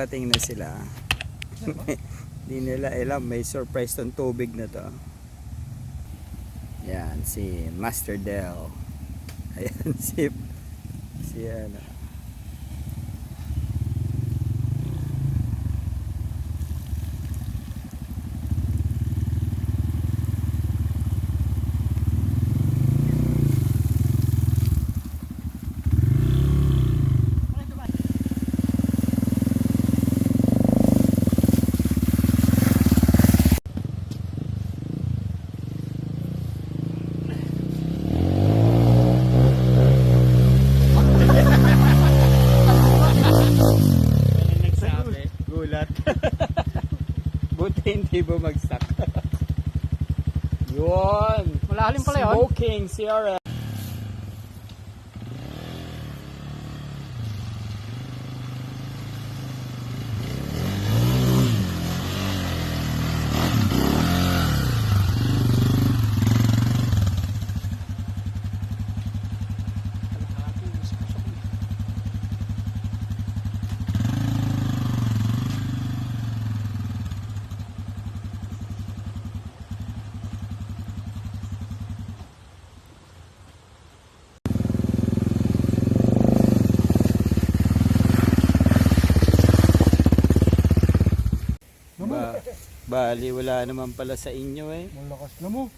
nakarating na sila. Hindi nila alam, may surprise tong tubig na to. Yan, si Master Del. Ayan, si ano. Buti hindi bumagsak. Yun. Malalim pala yun. Smoking CRF. Bali, wala naman pala sa inyo eh. Malakas na mo.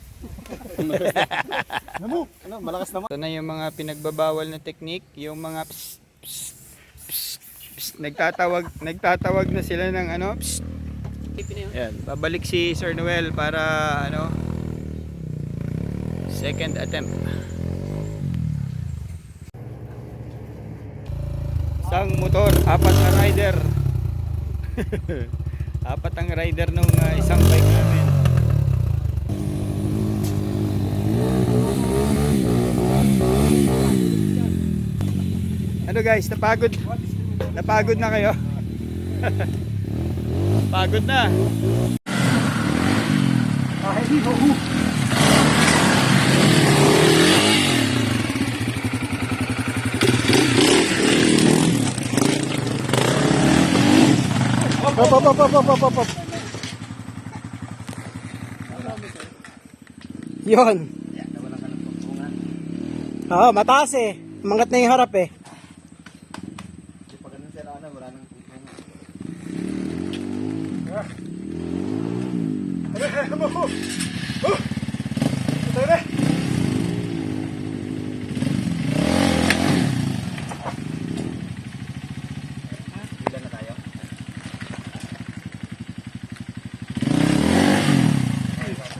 Ano, malakas naman. Ito na yung mga pinagbabawal na technique, yung mga psst, psst, psst, psst, nagtatawag na sila ng ano, psst. Yan, babalik si Sir Noel para ano, second attempt. Isang motor, apat na rider. Apat ang rider nung isang bike namin. Ano guys, napagod? Napagod na kayo? Pagod na. Pop. Yun. Oo, mataas eh. Mangat na yung harap eh.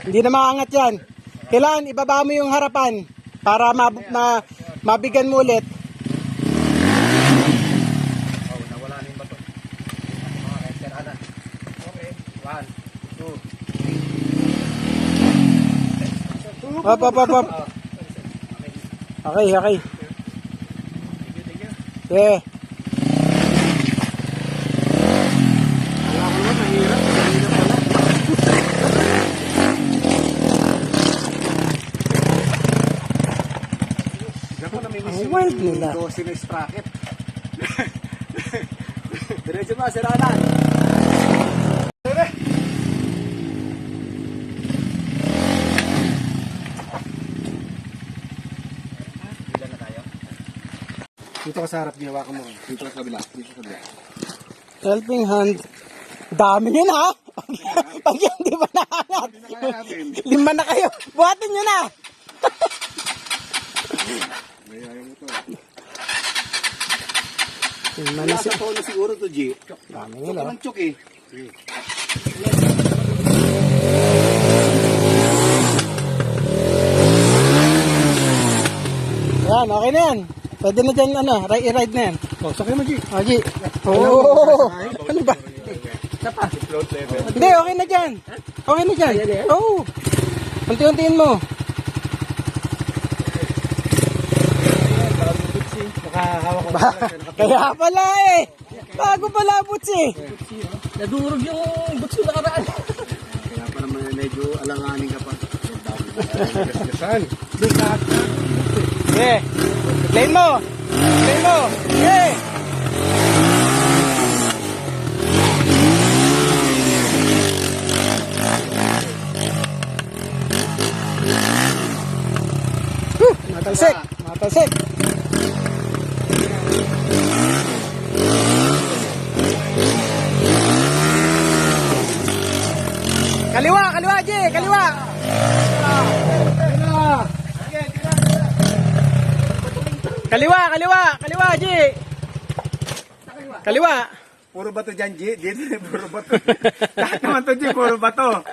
Hindi na maangat yan. Kailangan ibaba mo yung harapan para mabigan mo ulit. Oh, nawala na yung bato. Okay, okay. 1, 2, 3. Hop. Okay. Thank you. Yeah. Wala ko naman, mahirap pala. Ang wild nila. 12 na sprocket. Diretso ba, siranan? Ilan na tayo? Dito ka sa harap, ginawa ko mo. Dito sa kabila. Helping hand. Dami yun ha. Pag yan di ba nahangat? 5 na kayo. Buhatin nyo na. Nasa tono siguro to, G. Dami Chok nila. naman chok eh. Yan, okay na yan. Pwede na dyan, i-ride na yan. Oh, sakay mo, G. G. Oo. Ano ba? Float level. Hindi, okay na dyan. Okay na dyan. Oo. Unti-untiin mo. Kaya pala eh. Bago pala, Butsi. Nadurog yung butsi nakaraan. Kaya pa naman medyo alanganin ka pa. Saan? Yeah. Play mo. Yeah. kaliwa. Kaliwa, kaliwa, kaliwa, G. Kaliwa. Puro bato dyan, G. Dito, puro bato. Lahat naman to, G. Puro bato.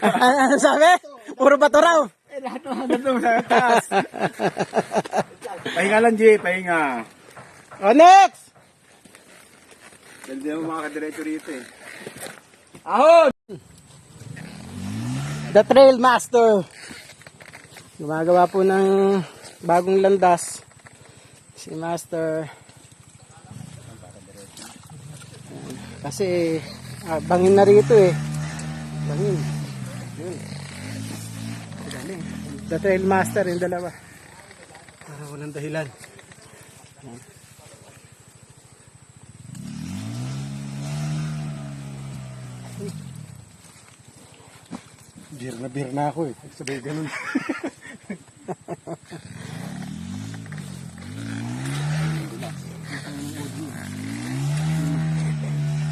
Ano sabi? Puro bato raw. Lahat naman to sa taas. Pahinga lang, G. Pahinga. O, next. Hindi mo makakadiretso rito eh. Ahon! The Trail Master. Gumagawa po ng bagong landas. Si Master. Ayan. Kasi bangin na rito eh. Bangin. Yun. Galing. The Trail Master yung dalawa. Walang dahilan. Ayan. Bir na ako eh. Sabay ganun.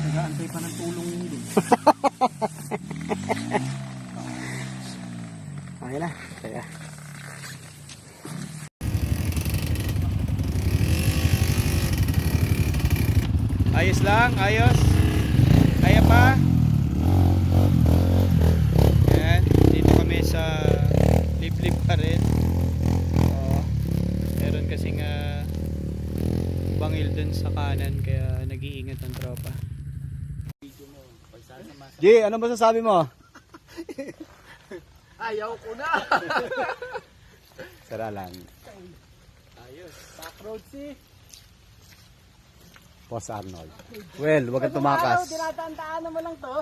Nag-aantay pa ng tulong yun din. Okay na. Kaya. Ayos lang, ayos. Kaya pa. Ayan, dito kami sa liblib pa rin. Meron kasing bangil dun sa kanan kaya nag-iingat ang tropa. G, ano masasabi mo? Ayaw ko na. Saralan. Ayos. Back road si. Boss Arnold. Well, wag kang tumakas. Dinatandaan mo lang to.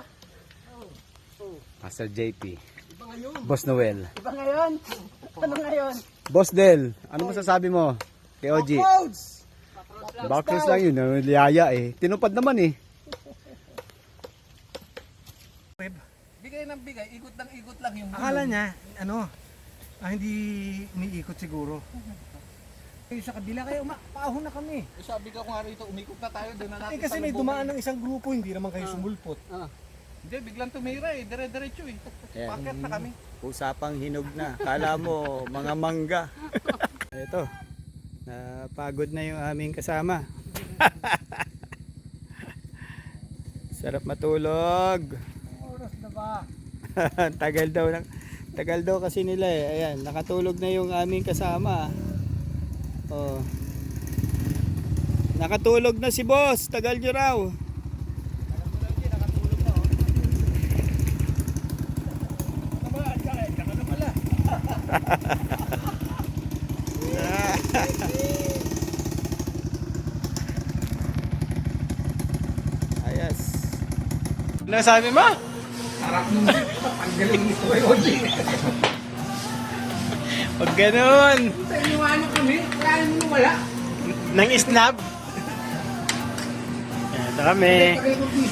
Master JP. Iba ngayon. Boss Noel. Iba ngayon. Ano ngayon? Boss Del, ano masasabi mo? Kay OG. Backroads. Backroads lang yun. Niliyaya eh. Tinupad naman eh. Bigay ng bigay, ikot lang yung Akala niya, hindi umiikot siguro. Sa kabila kayo, paahon na kami. sabi ko nga rito, umikot na tayo doon na natin. Kasi may dumaan ng isang grupo, hindi naman kayo sumulpot. Hindi, biglang tumira eh, dire-diretso eh. Ayan. Paket na kami. Usapang hinog na. Kala mo mga mangga. Ito. Napagod na yung aming kasama. Sarap matulog. Oras na ba? Tagal daw kasi nila eh. Ayan, nakatulog na yung aming kasama. Oh. Nakatulog na si boss. Tagal nyo raw. Ayos. Ano sabi mo? Huwag ganun. Iniwanan kami, kaya mo wala. Nang snap. Ito kami.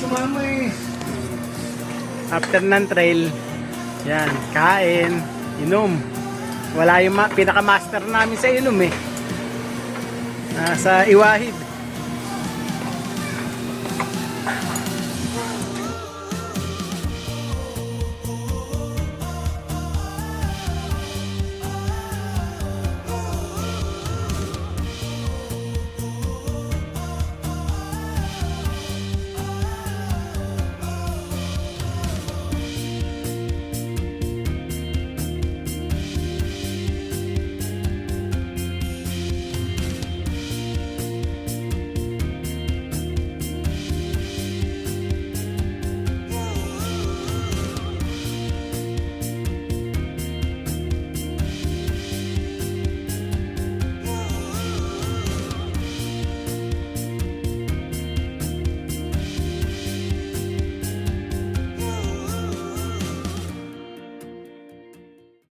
Sumama eh. After ng trail. Yan, kain, inom. Wala yung pinaka-master namin sa inom eh. Nasa Iwahid.